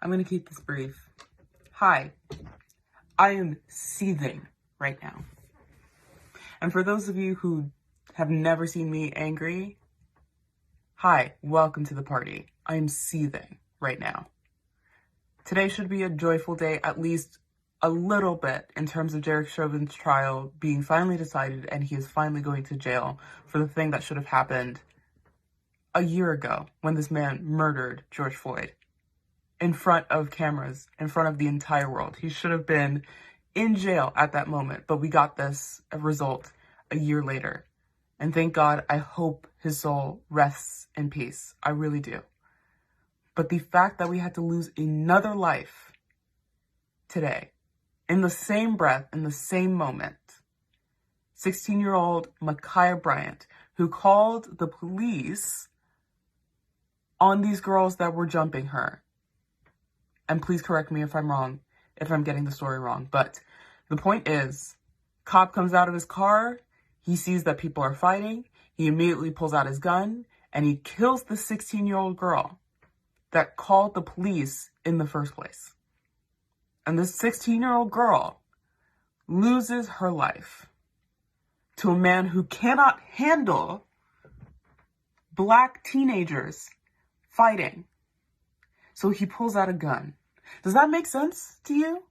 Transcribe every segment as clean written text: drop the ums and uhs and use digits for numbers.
I'm going to keep this brief. Hi, I am seething right now. And for those of you who have never seen me angry, hi, welcome to the party. I am seething right now. Today should be a joyful day, at least a little bit, in terms of Derek Chauvin's trial being finally decided and he is finally going to jail for the thing that should have happened a year ago when this man murdered George Floyd in front of cameras, in front of the entire world. He should have been in jail at that moment, but we got this result a year later. And thank God, I hope his soul rests in peace. I really do. But the fact that we had to lose another life today, in the same breath, in the same moment, 16-year-old Micah Bryant, who called the police on these girls that were jumping her. And please correct me if I'm wrong, if I'm getting the story wrong. But the point is, cop comes out of his car, he sees that people are fighting, he immediately pulls out his gun, and he kills the 16-year-old girl that called the police in the first place. And this 16-year-old girl loses her life to a man who cannot handle black teenagers fighting. So he pulls out a gun. Does that make sense to you?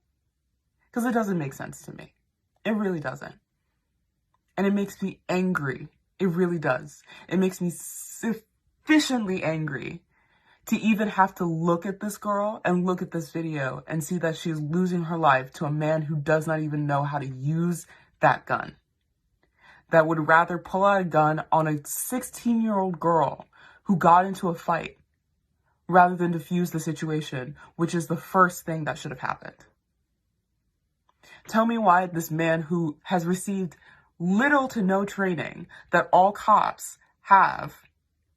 Because it doesn't make sense to me. It really doesn't. And it makes me angry. It really does. It makes me sufficiently angry to even have to look at this girl and look at this video and see that she is losing her life to a man who does not even know how to use that gun. That would rather pull out a gun on a 16-year-old girl who got into a fight rather than defuse the situation, which is the first thing that should have happened. Tell me why this man who has received little to no training that all cops have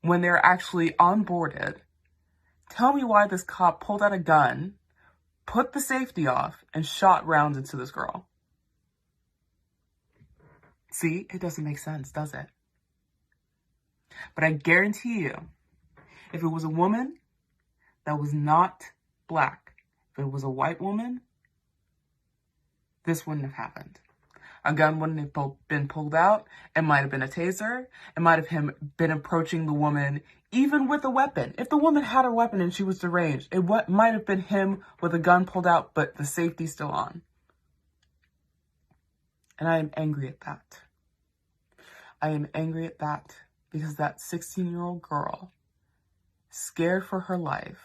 when they're actually onboarded, tell me why this cop pulled out a gun, put the safety off, and shot rounds into this girl. See, it doesn't make sense, does it? But I guarantee you, if it was a woman that was not black, if it was a white woman, this wouldn't have happened. A gun wouldn't have been pulled out. It might have been a taser. It might have been approaching the woman, even with a weapon. If the woman had a weapon and she was deranged, it might have been him with a gun pulled out, but the safety still on. And I am angry at that. I am angry at that because that 16-year-old girl, scared for her life,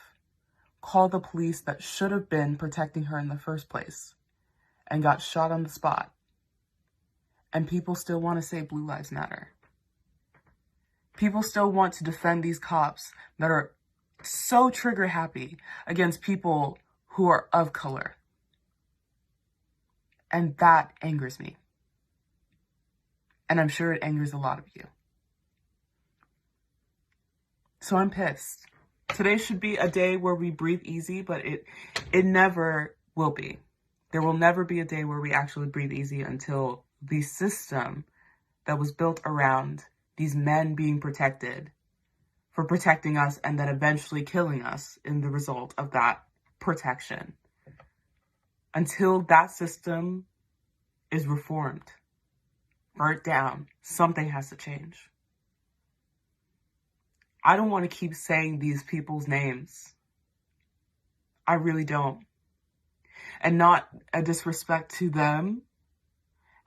called the police that should have been protecting her in the first place and got shot on the spot. And people still want to say Blue Lives Matter. People still want to defend these cops that are so trigger happy against people who are of color. And that angers me. And I'm sure it angers a lot of you. So I'm pissed. Today should be a day where we breathe easy, but it never will be. There will never be a day where we actually breathe easy until the system that was built around these men being protected for protecting us and then eventually killing us in the result of that protection. Until that system is reformed, burnt down, something has to change. I don't want to keep saying these people's names. I really don't. And not a disrespect to them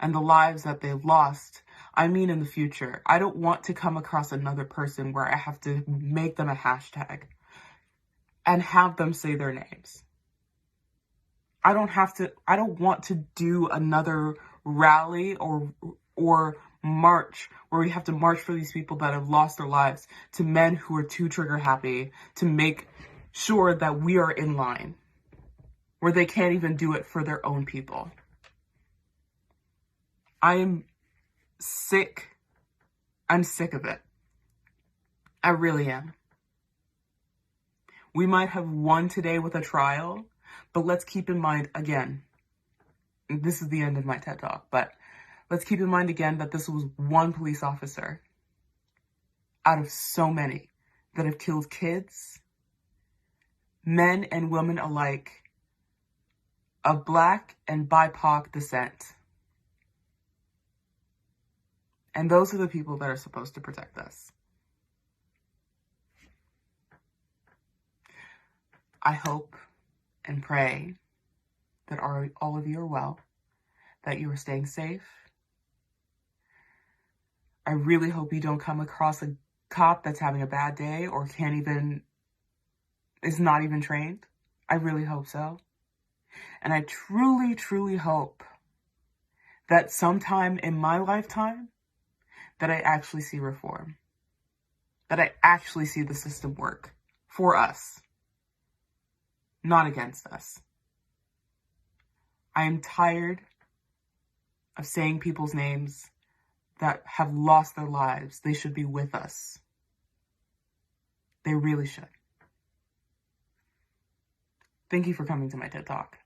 and the lives that they've lost. I mean in the future. I don't want to come across another person where I have to make them a hashtag and have them say their names. I don't want to do another rally or march where we have to march for these people that have lost their lives to men who are too trigger happy to make sure that we are in line, where they can't even do it for their own people. I am sick. I'm sick of it. I really am. We might have won today with a trial, but let's keep in mind again, this is the end of my TED Talk, but let's keep in mind again that this was one police officer out of so many that have killed kids, men and women alike of Black and BIPOC descent. And those are the people that are supposed to protect us. I hope and pray that all of you are well, that you are staying safe. I really hope you don't come across a cop that's having a bad day or is not even trained. I really hope so. And I truly, truly hope that sometime in my lifetime that I actually see reform, that I actually see the system work for us, not against us. I am tired of saying people's names that have lost their lives. They should be with us. They really should. Thank you for coming to my TED Talk.